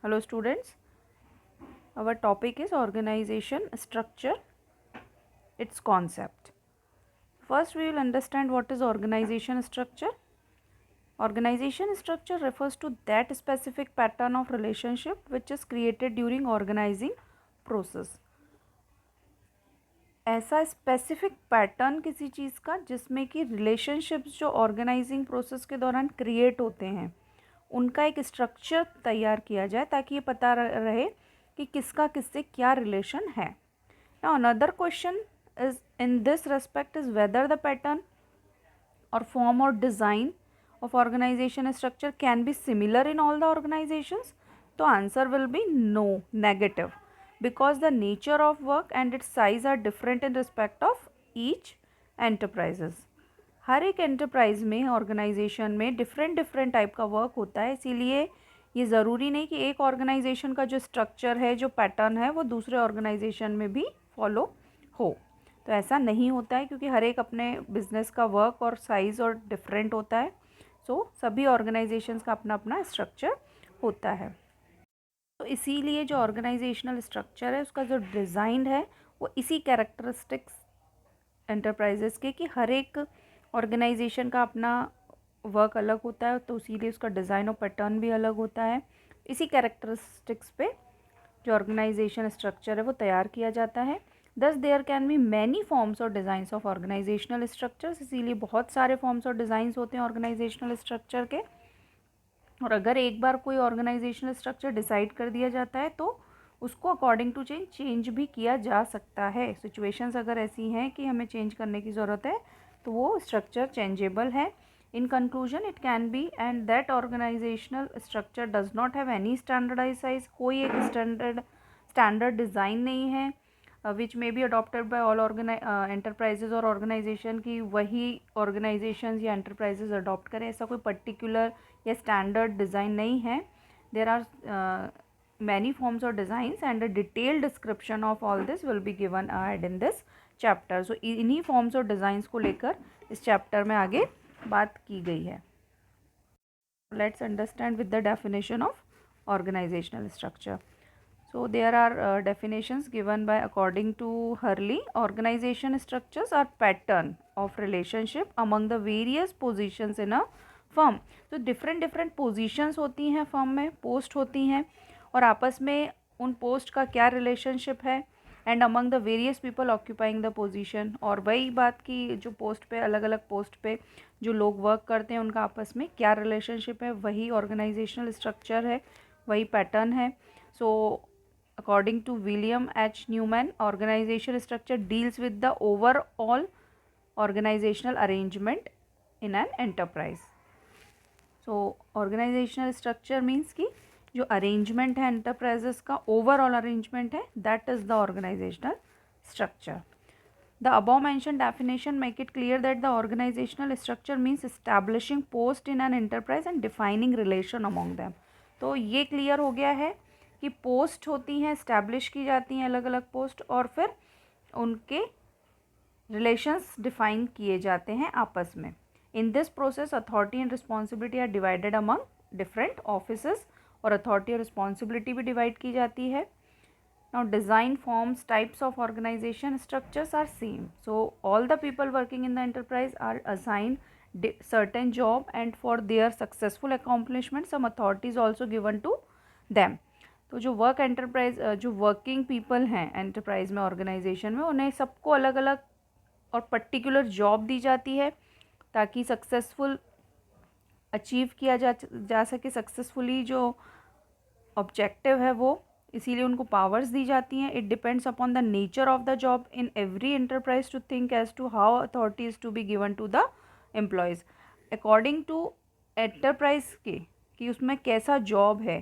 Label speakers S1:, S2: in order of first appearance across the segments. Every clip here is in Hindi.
S1: Hello students, our topic is organization structure, its concept. First we will understand what is organization structure. Organization structure refers to that specific pattern of relationship which is created during organizing process. ऐसा स्पेसिफिक पैटर्न किसी चीज़ का जिसमें कि रिलेशनशिप्स जो ऑर्गेनाइजिंग प्रोसेस के दौरान क्रिएट होते हैं उनका एक स्ट्रक्चर तैयार किया जाए ताकि ये पता रहे कि किसका किससे क्या रिलेशन है. Now another question is in this respect is whether the pattern और फॉर्म और design of organization structure can be similar in all the organizations. तो answer will be no, negative, because the nature of work and its size are different in respect of each enterprises. हर एक एंटरप्राइज में ऑर्गेनाइजेशन में डिफरेंट टाइप का वर्क होता है, इसीलिए ये ज़रूरी नहीं कि एक ऑर्गेनाइजेशन का जो स्ट्रक्चर है, जो पैटर्न है, वो दूसरे ऑर्गेनाइजेशन में भी फॉलो हो. तो ऐसा नहीं होता है क्योंकि हर एक अपने बिजनेस का वर्क और साइज़ और डिफरेंट होता है. सभी ऑर्गेनाइजेशंस का अपना अपना स्ट्रक्चर होता है. तो इसीलिए जो ऑर्गेनाइजेशनल स्ट्रक्चर है उसका जो डिज़ाइन है वो इसी कैरेक्टरिस्टिक्स एंटरप्राइजेस के कि हर एक ऑर्गेनाइजेशन का अपना वर्क अलग होता है, तो इसीलिए उसका डिज़ाइन और पैटर्न भी अलग होता है. इसी कैरेक्टरिस्टिक्स पे जो ऑर्गेनाइजेशन स्ट्रक्चर है वो तैयार किया जाता है. Thus there can be many forms और डिज़ाइंस ऑफ ऑर्गेनाइजेशनल स्ट्रक्चर्स, इसीलिए बहुत सारे फॉर्म्स और डिज़ाइंस होते हैं ऑर्गेनाइजेशनल स्ट्रक्चर के. और अगर एक बार कोई ऑर्गेनाइजेशनल स्ट्रक्चर डिसाइड कर दिया जाता है तो उसको अकॉर्डिंग टू चेंज भी किया जा सकता है. सिचुएशंस अगर ऐसी हैं कि हमें चेंज करने की ज़रूरत है तो वो स्ट्रक्चर चेंजेबल है. In conclusion it can be and that organisational structure does not have any standardise size, कोई एक स्टैंडर्ड डिज़ाइन नहीं है which may be adopted by all enterprises और ऑर्गेनाइजेशन की वही ऑर्गेनाइजेशन या एंटरप्राइजेज अडॉप्ट करें, ऐसा कोई पर्टिकुलर या स्टैंडर्ड डिज़ाइन नहीं है. देर आर मैनी फॉर्म्स और designs and a detailed description of all this will be given ahead in this chapter. So इन्हीं फॉर्म्स और डिज़ाइंस को लेकर इस चैप्टर में आगे बात की गई है. Let's understand with the definition of organisational structure. So there are definitions given by according to Hurley. Organization structures are pattern of relationship among the various positions in a firm. तो different positions होती हैं firm में, post होती हैं और आपस में उन post का क्या relationship है and among the various people occupying the position. और वही बात की जो post पे अलग अलग post पे जो लोग work करते हैं उनका आपस में क्या relationship है, वही organizational structure है, वही pattern है. So according to William H. Newman, organization structure deals with the overall organizational arrangement in an enterprise. So organizational structure means कि जो arrangement है enterprises का overall arrangement है, that is the organizational structure. The above mentioned definition make it clear that the organizational structure means establishing post in an enterprise and defining relation among them. तो ये clear हो गया है कि पोस्ट होती हैं, इस्टेब्लिश की जाती हैं अलग अलग पोस्ट और फिर उनके रिलेशंस डिफाइन किए जाते हैं आपस में. In this process authority and responsibility are divided among different offices और अथॉरिटी और रिस्पॉन्सिबिलिटी भी डिवाइड की जाती है. Now design forms types of organisation structures are same. So all the people working in the enterprise are assigned certain job and for their successful accomplishment some authority is also given to them. तो जो वर्क एंटरप्राइज जो वर्किंग पीपल हैं एंटरप्राइज में ऑर्गेनाइजेशन में उन्हें सबको अलग अलग और पर्टिकुलर जॉब दी जाती है ताकि सक्सेसफुल अचीव किया जा सके सक्सेसफुली जो ऑब्जेक्टिव है वो, इसीलिए उनको पावर्स दी जाती हैं. It depends upon the nature of the job in every enterprise to think as to how authority is to be given to the employees according to enterprise के कि उसमें कैसा जॉब है,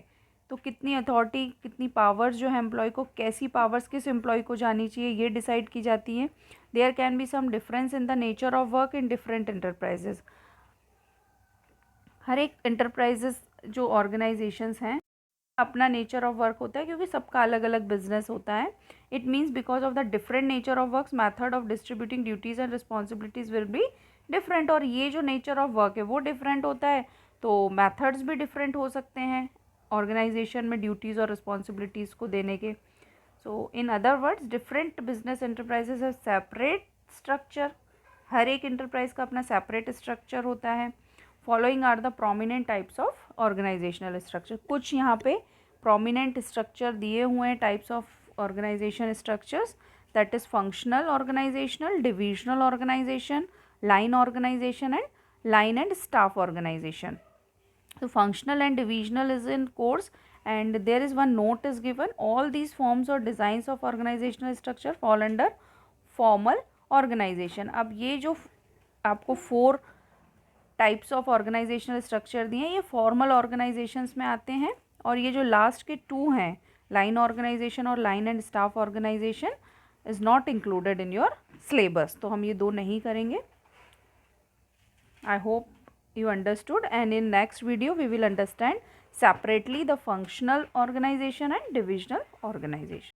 S1: तो कितनी अथॉरिटी कितनी पावर्स जो है एम्प्लॉय को, कैसी पावर्स किस एम्प्लॉय को जानी चाहिए, ये डिसाइड की जाती है. There can be some difference in the nature of work in different enterprises. हर एक एंटरप्राइजेस जो ऑर्गेनाइजेशंस हैं अपना नेचर ऑफ वर्क होता है क्योंकि सबका अलग अलग बिजनेस होता है. It means because of the different nature of work method of distributing duties and responsibilities will be different. और ये जो नेचर ऑफ वर्क है वो डिफरेंट होता है तो मैथड्स भी डिफरेंट हो सकते हैं ऑर्गेनाइजेशन में ड्यूटीज़ और रिस्पॉन्सिबिलिटीज़ को देने के. So in other words different business enterprises have separate structure. हर एक इंटरप्राइज का अपना सेपरेट स्ट्रक्चर होता है. Following are the prominent types of organisational structure. कुछ यहाँ पे प्रोमिनेंट स्ट्रक्चर दिए हुए हैं types of organisation structures. That is functional organisational, divisional organisation, line organization and line and staff organization. So functional and divisional is in course, and there is one note is given. All these forms or designs of organizational structure fall under formal organization. अब ये जो आपको 4 टाइप्स ऑफ ऑर्गेनाइजेशनल स्ट्रक्चर दिए हैं ये फॉर्मल ऑर्गेनाइजेशंस में आते हैं, और ये जो लास्ट के 2 हैं लाइन ऑर्गेनाइजेशन और line and staff organisation is not included in your syllabus. तो हम ये 2 नहीं करेंगे. I hope you understood, and in next video we will understand separately the functional organization and divisional organization.